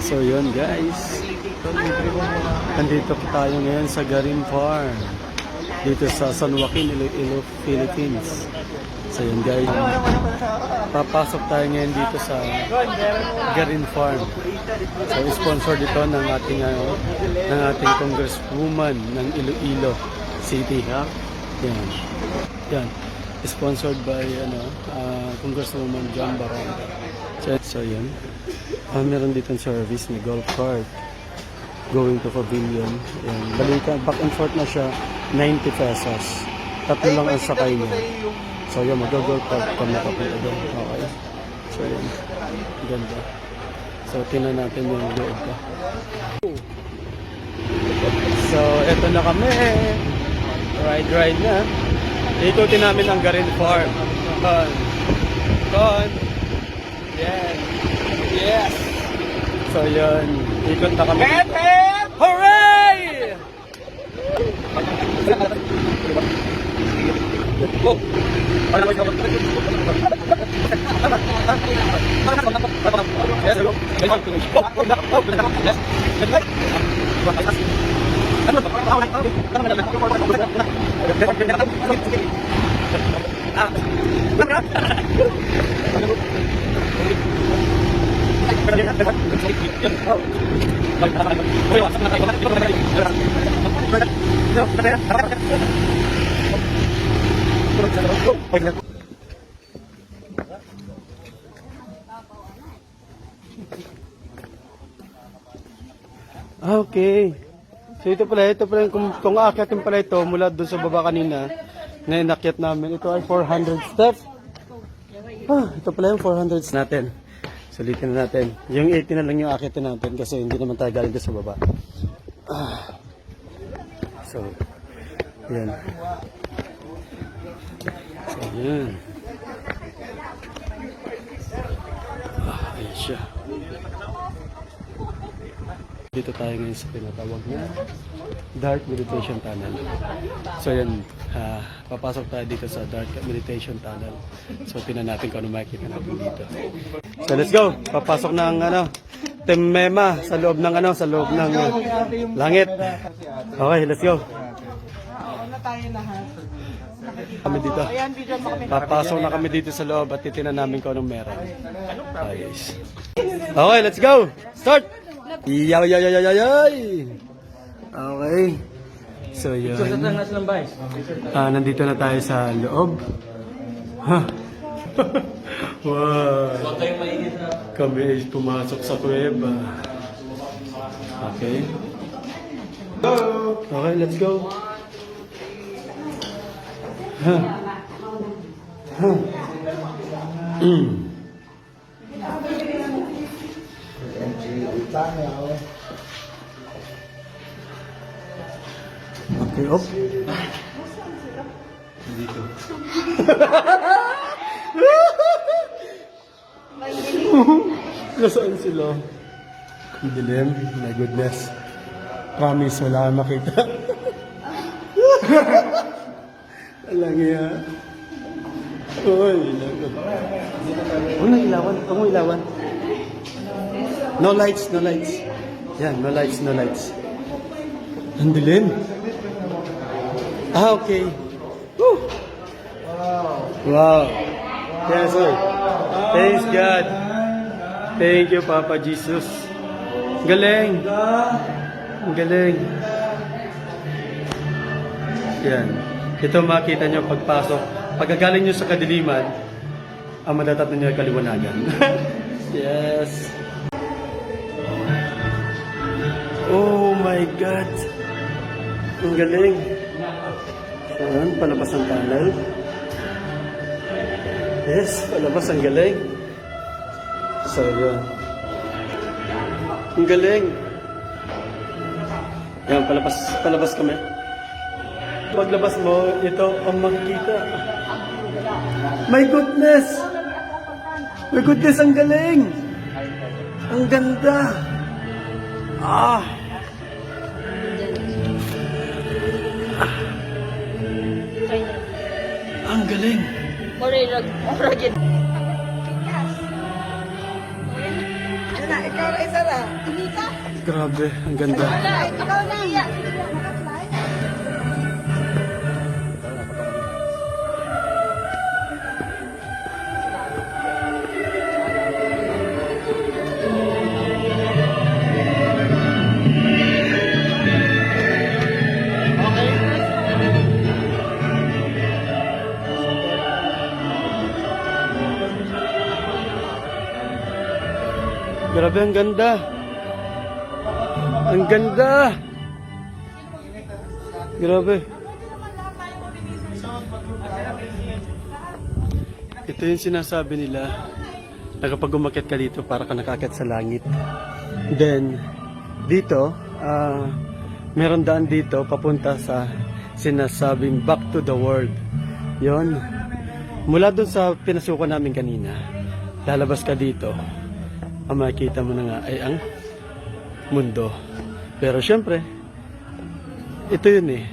So yun guys, nandito tayo ngayon sa Garin Farm dito sa San Joaquin, Iloilo, Philippines. So yun guys, papasok tayo ngayon dito sa Garin Farm. So sponsor dito ng ating congresswoman ng Iloilo City. Yan. Yan. Sponsored by Congresswoman John Barong. So yun. Meron ditong service na golf cart going to Pavilion. Yan. Balikan, back and forth na siya, 90 pesos. Tatlo lang ang sakay niya. So yun, mag-golf cart kami kapunta doon. Okay. So yun. Ganda. So tingnan natin yung loob pa. So eto na kami. Ride na. Ikutin namin ang Garin Farm. Con. Yes. Yes. So yun, ikot na kami. Hep, hep! Hooray! Okay. So ito pala kung aakyatin pala ito mula doon sa baba kanina na inakyat namin. Ito ay 400 steps. Ito pala yung 400 steps natin. Sulitin na natin. Yung 80 na lang yung akyatin natin kasi hindi naman tayo galing doon sa baba. So, yan. So, yan. Ayan siya. Dito tayo ngayon sa pinatawag na Dark Meditation Tunnel. So yan, papasok tayo dito sa Dark Meditation Tunnel. So tingnan natin kung ano makikita natin dito. So let's go. Papasok ng Temema sa loob ng langit. Okay, let's go. Kami dito. Papasok na kami dito sa loob at titingnan namin kung anong meron. Guys. Okay, let's go. Start. Yaw. Okay. So yun. Nandito na tayo sa loob. Wow. Kami ay pumasok sa kuweba. Okay. Okay, let's go. Okay, op. Dito. Nasaan sila? Ang dilim. My goodness. Promise, wala kang makita. Alang yan. Uy, lagot. Ilawan. Ang ilawan. No lights. Yan, no lights. Ang dilim. Okay. Woo! Wow. Yes, sir. Thanks, God. Thank you, Papa Jesus. Galing. Galing. Yan. Ito makita nyo pagpasok. Pagkagaling nyo sa kadiliman, ang madatatnan nyo ay kaliwanagan. Yes. Oh my God. Ang galing. Ayan, palabas ang tunnel. Yes, palabas ang galing. So, yun. Ang galing. Ayan, palabas kami. Paglabas mo, ito ang makikita. My goodness! My goodness, ang galing! Ang ganda! Ang galing! ikaw na isa na. Inita. Grabe, ang ganda. Ikaw na. Grabe, ang ganda. Ang ganda. Grabe. Ito yung sinasabi nila na kapag umakyat ka dito, para ka nakakyat sa langit. Then, dito, meron daan dito papunta sa sinasabing back to the world. Yon. Mula dun sa pinasukan namin kanina, lalabas ka dito, ang makikita mo na nga ay ang mundo. Pero syempre, ito yun eh.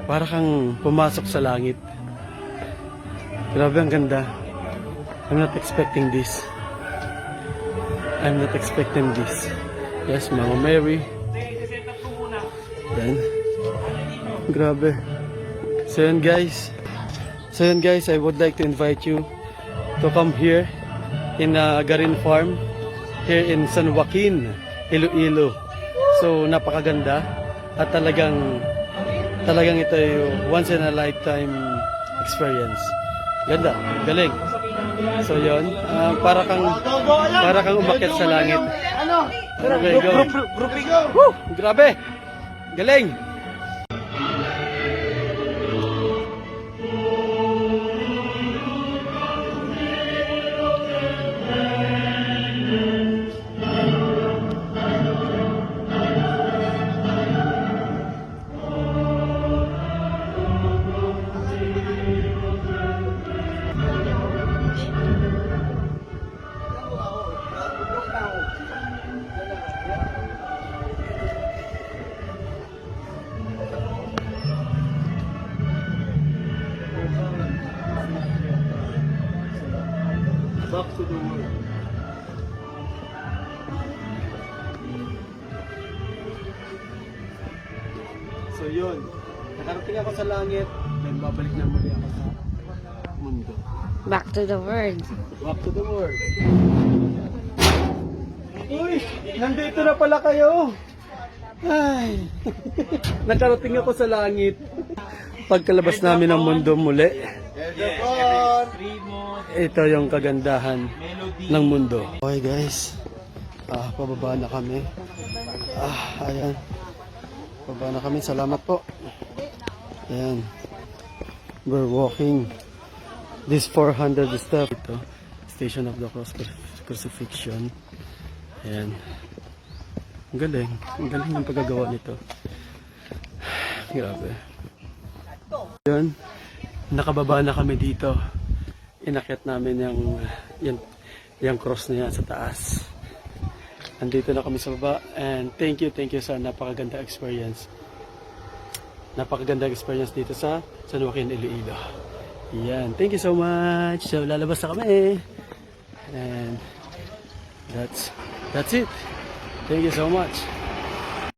Para kang pumasok sa langit. Grabe, ang ganda. I'm not expecting this. I'm not expecting this. Yes, Mama Mary. Yan. Grabe. So yun guys. I would like to invite you to come here in Garin Farm here in San Joaquin, Iloilo. So napakaganda at talagang ito yung once in a lifetime experience. Ganda, galing. So yon, para kang umakyat sa langit. Okay, go. Woo! Grabe. Galing. Back to the world. So yun, nakarating ako sa langit, then babalik na muli ako sa mundo. Back to the world. Back to the world. Uy, nandito na pala kayo. Ay, nakarating ako sa langit. Pagkalabas namin ng mundo muli, ito yung kagandahan ng mundo. Okay guys, pababa na kami. Ayan. Pababa na kami, salamat po. Ayan. We're walking this 400 step. Ito, Station of the Crucifixion. Ayan. Ang galing ng paggagawa nito. Grabe. Yun, nakababa na kami dito. Inakyat namin yung cross na yan sa taas. Andito na kami sa baba. And thank you sa napakaganda experience. Napakaganda experience dito sa San Joaquin, Iloilo. Yan, thank you so much. So lalabas na kami. And that's it. Thank you so much.